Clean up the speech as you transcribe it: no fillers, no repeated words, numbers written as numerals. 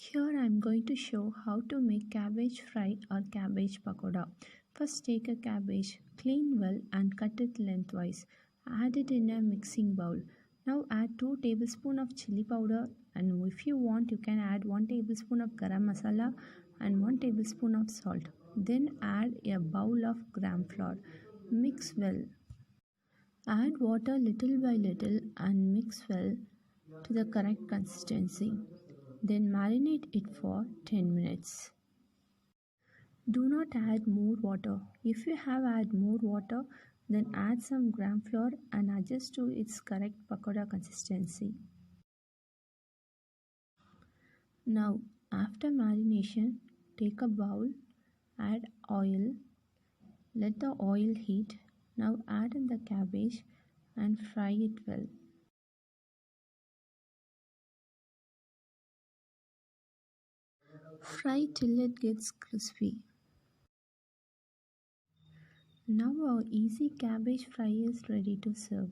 Here I am going to show how to make cabbage fry or cabbage pakoda. First take a cabbage, clean well and cut it lengthwise. Add it in a mixing bowl. Now add 2 tablespoons of chili powder, and if you want you can add 1 tablespoon of garam masala and 1 tablespoon of salt. Then add a bowl of gram flour. Mix well. Add water little by little and mix well to the correct consistency. Then marinate it for 10 minutes. Do not add more water. If you have add more water, then add some gram flour and adjust to its correct pakoda consistency. Now, after marination, take a bowl, add oil, let the oil heat. Now add in the cabbage and fry it well. Fry till it gets crispy. Now our easy cabbage fry is ready to serve.